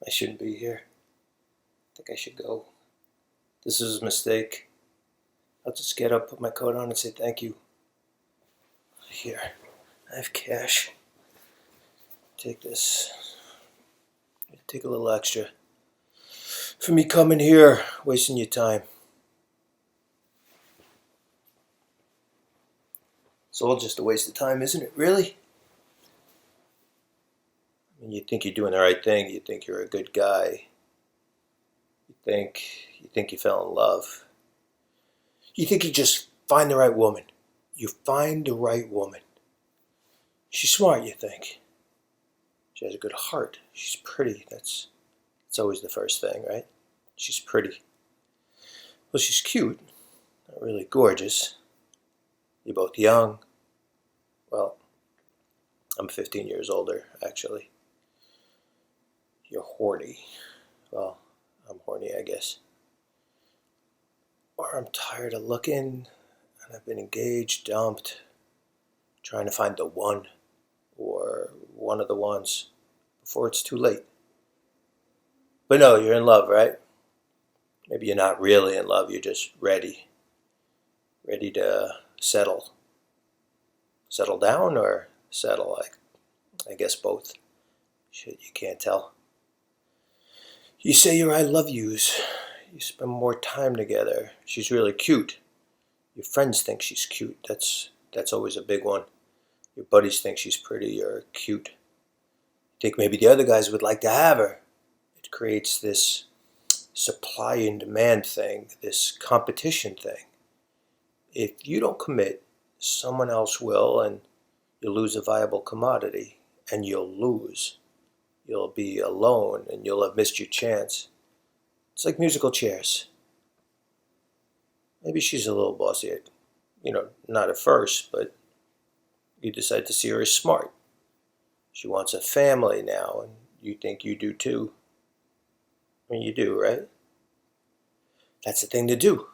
I shouldn't be here. I think I should go. This is a mistake. I'll just get up, put my coat on, and say thank you. Here, I have cash. Take this. Take a little extra. For me coming here, wasting your time. It's all just a waste of time, isn't it? Really? I mean, you think you're doing the right thing. You think you're a good guy. You think you fell in love. You think you just find the right woman. You find the right woman. She's smart, you think. She has a good heart. She's pretty. That's always the first thing, right? She's pretty. Well, she's cute. Not really gorgeous. You're both young. Well, I'm 15 years older, actually. You're horny. Well, I'm horny, I guess. Or I'm tired of looking, and I've been engaged, dumped, trying to find the one, or one of the ones, before it's too late. But no, you're in love, right? Maybe you're not really in love, you're just ready. Ready to settle. Settle down or settle? I guess both. Shit, you can't tell. You say your I love yous. You spend more time together. She's really cute. Your friends think she's cute. That's always a big one. Your buddies think she's pretty or cute. You think maybe the other guys would like to have her. It creates this supply and demand thing, this competition thing. If you don't commit, someone else will, and you'll lose a viable commodity, and you'll lose. You'll be alone, and you'll have missed your chance. It's like musical chairs. Maybe she's a little bossy, not at first, but you decide to see her as smart. She wants a family now, and you think you do too. I mean, you do, right? That's the thing to do.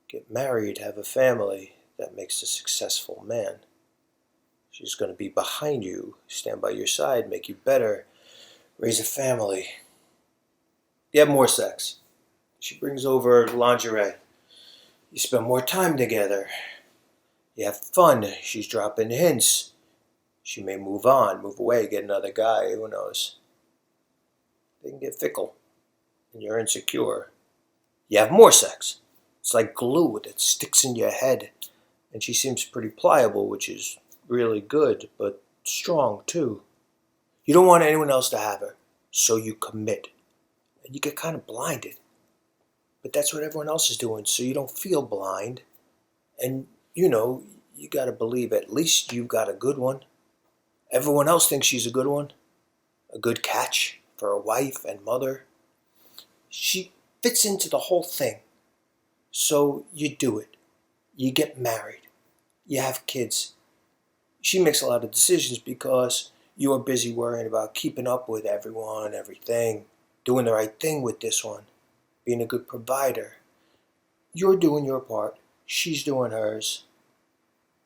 Get married, have a family. That makes a successful man. She's going to be behind you, stand by your side, make you better, raise a family. You have more sex. She brings over lingerie. You spend more time together. You have fun. She's dropping hints. She may move on, move away, get another guy. Who knows? They can get fickle. And you're insecure. You have more sex. It's like glue that sticks in your head. And she seems pretty pliable, which is really good, but strong too. You don't want anyone else to have her, so you commit. And you get kind of blinded. But that's what everyone else is doing, so you don't feel blind. And, you got to believe at least you've got a good one. Everyone else thinks she's a good one. A good catch for a wife and mother. She fits into the whole thing. So you do it. You get married. You have kids. She makes a lot of decisions because you are busy worrying about keeping up with everyone, everything, doing the right thing with this one, being a good provider. You're doing your part. She's doing hers.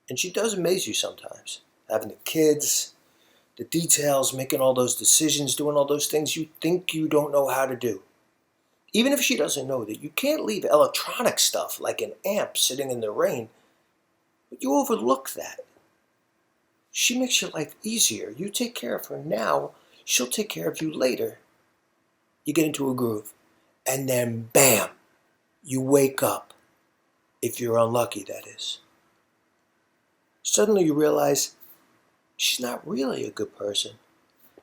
And she does amaze you sometimes. Having the kids, the details, making all those decisions, doing all those things you think you don't know how to do. Even if she doesn't know that, you can't leave electronic stuff like an amp sitting in the rain. But you overlook that. She makes your life easier. You take care of her now, she'll take care of you later. You get into a groove. And then bam, you wake up. If you're unlucky, that is. Suddenly you realize she's not really a good person.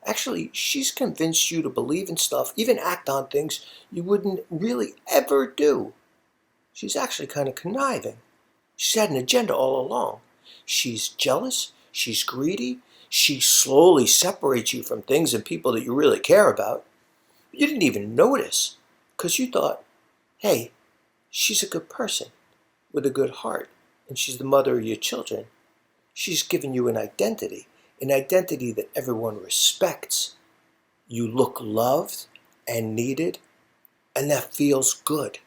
Actually, she's convinced you to believe in stuff, even act on things you wouldn't really ever do. She's actually kind of conniving. She's had an agenda all along. She's jealous. She's greedy. She slowly separates you from things and people that you really care about. You didn't even notice because you thought, hey, she's a good person with a good heart, and she's the mother of your children. She's given you an identity that everyone respects. You look loved and needed, and that feels good.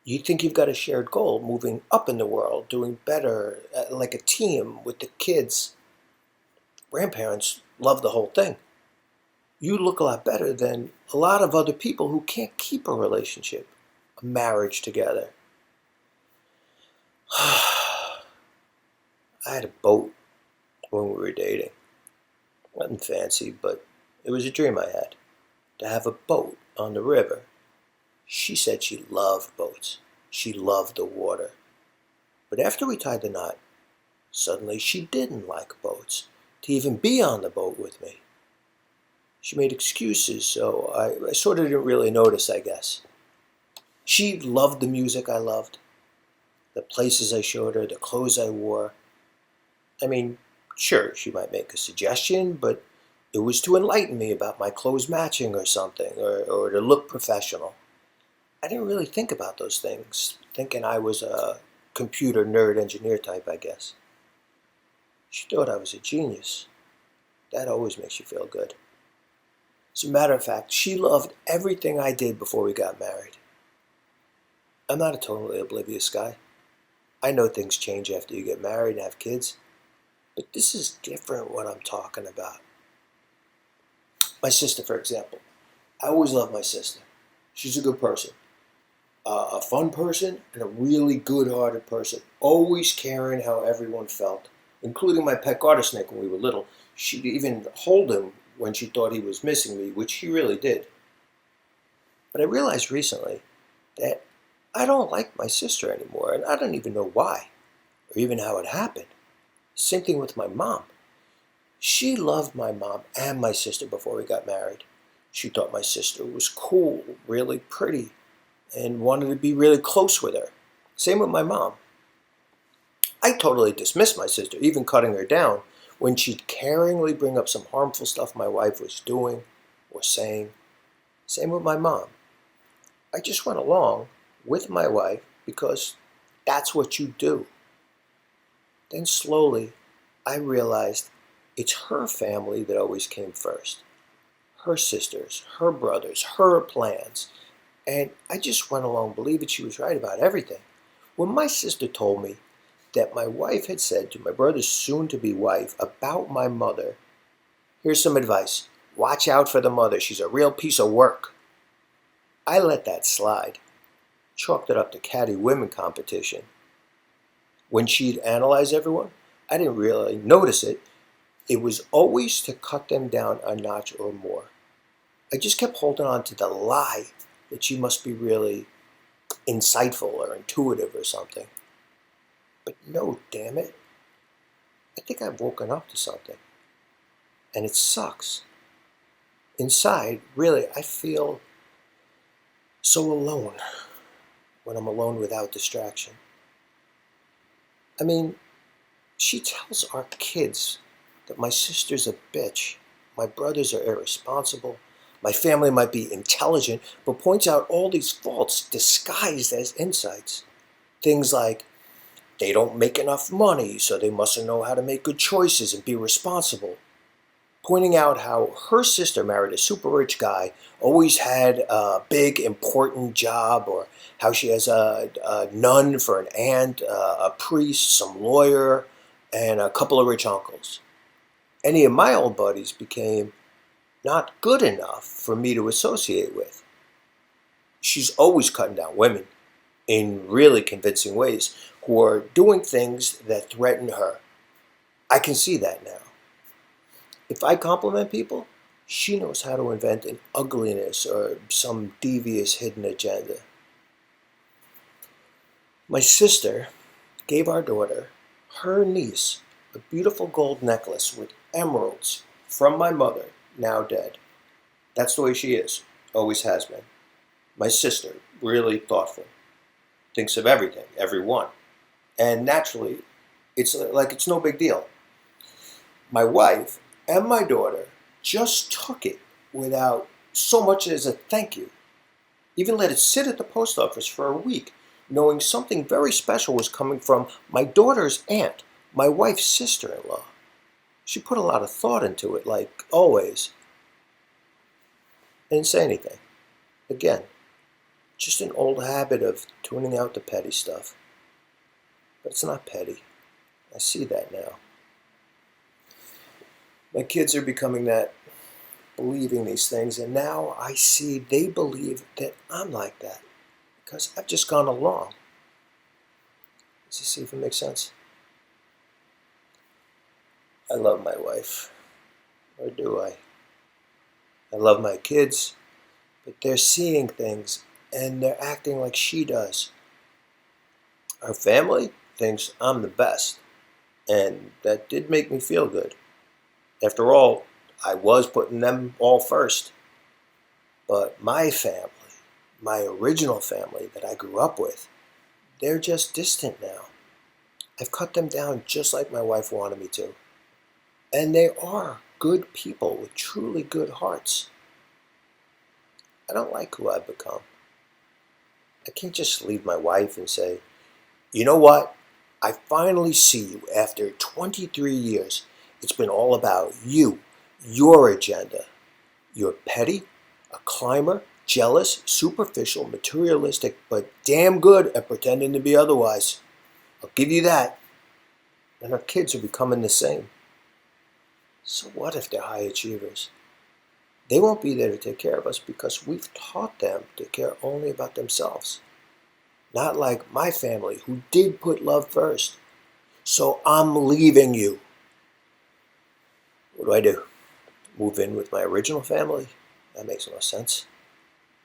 You think you've got a shared goal, moving up in the world, doing better, like a team with the kids. Grandparents love the whole thing. You look a lot better than a lot of other people who can't keep a relationship, a marriage together. I had a boat when we were dating. Nothing fancy, but it was a dream I had, to have a boat on the river. She said she loved boats. She loved the water. But after we tied the knot, suddenly she didn't like boats, to even be on the boat with me. She made excuses, so I sort of didn't really notice, I guess. She loved the music I loved, the places I showed her, the clothes I wore. I mean, sure, she might make a suggestion, but it was to enlighten me about my clothes matching or something, or to look professional. I didn't really think about those things, thinking I was a computer nerd engineer type, I guess. She thought I was a genius. That always makes you feel good. As a matter of fact, she loved everything I did before we got married. I'm not a totally oblivious guy. I know things change after you get married and have kids, but this is different what I'm talking about. My sister, for example. I always loved my sister. She's a good person. A fun person and a really good-hearted person. Always caring how everyone felt, including my pet garter snake when we were little. She'd even hold him when she thought he was missing me, which he really did. But I realized recently that I don't like my sister anymore, and I don't even know why, or even how it happened. Same thing with my mom. She loved my mom and my sister before we got married. She thought my sister was cool, really pretty, and wanted to be really close with her. Same with my mom. I totally dismissed my sister, even cutting her down, when she'd caringly bring up some harmful stuff my wife was doing or saying. Same with my mom. I just went along with my wife because that's what you do. Then slowly, I realized it's her family that always came first. Her sisters, her brothers, her plans. And I just went along believing she was right about everything. When my sister told me that my wife had said to my brother's soon-to-be wife about my mother, here's some advice. Watch out for the mother. She's a real piece of work. I let that slide. Chalked it up to catty women competition. When she'd analyze everyone, I didn't really notice it. It was always to cut them down a notch or more. I just kept holding on to the lie that she must be really insightful or intuitive or something. But no, damn it. I think I've woken up to something. And it sucks. Inside, really, I feel so alone when I'm alone without distraction. I mean, she tells our kids that my sister's a bitch, my brothers are irresponsible, my family might be intelligent, but points out all these faults disguised as insights. Things like, they don't make enough money, so they mustn't know how to make good choices and be responsible. Pointing out how her sister married a super rich guy, always had a big important job, or how she has a nun for an aunt, a priest, some lawyer, and a couple of rich uncles. Any of my old buddies became not good enough for me to associate with. She's always cutting down women in really convincing ways who are doing things that threaten her. I can see that now. If I compliment people, she knows how to invent an ugliness or some devious hidden agenda. My sister gave our daughter, her niece, a beautiful gold necklace with emeralds from my mother, now dead. That's the way she is, always has been. My sister, really thoughtful, thinks of everything, everyone. And naturally, it's like it's no big deal. My wife and my daughter just took it without so much as a thank you. Even let it sit at the post office for a week, knowing something very special was coming from my daughter's aunt, my wife's sister-in-law. She put a lot of thought into it, like always. I didn't say anything. Again, just an old habit of tuning out the petty stuff. But it's not petty. I see that now. My kids are becoming that believing these things, and now I see they believe that I'm like that because I've just gone along. Does this even make sense? I love my wife, or do I? I love my kids, but they're seeing things and they're acting like she does. Our family thinks I'm the best, and that did make me feel good. After all, I was putting them all first. But my family, my original family that I grew up with, they're just distant now. I've cut them down just like my wife wanted me to. And they are good people with truly good hearts. I don't like who I've become. I can't just leave my wife and say, you know what? I finally see you after 23 years. It's been all about you, your agenda. You're petty, a climber, jealous, superficial, materialistic, but damn good at pretending to be otherwise. I'll give you that. And our kids are becoming the same. So what if they're high achievers? They won't be there to take care of us because we've taught them to care only about themselves. Not like my family, who did put love first. So I'm leaving you. What do? Move in with my original family? That makes no sense.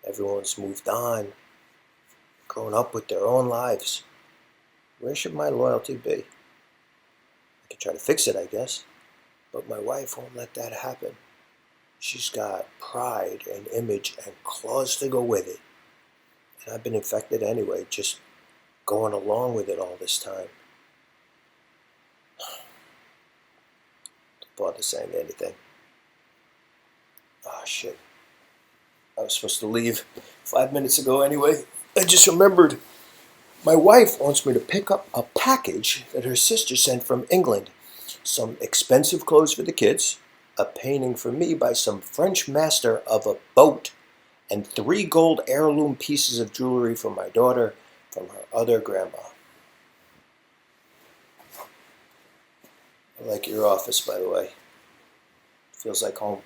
Everyone's moved on, grown up with their own lives. Where should my loyalty be? I could try to fix it, I guess. But my wife won't let that happen. She's got pride and image and claws to go with it. And I've been infected anyway, just going along with it all this time. Don't bother saying anything. Oh, shit. I was supposed to leave 5 minutes ago anyway. I just remembered. My wife wants me to pick up a package that her sister sent from England. Some expensive clothes for the kids, a painting for me by some French master of a boat, and 3 gold heirloom pieces of jewelry for my daughter from her other grandma. I like your office, by the way. Feels like home.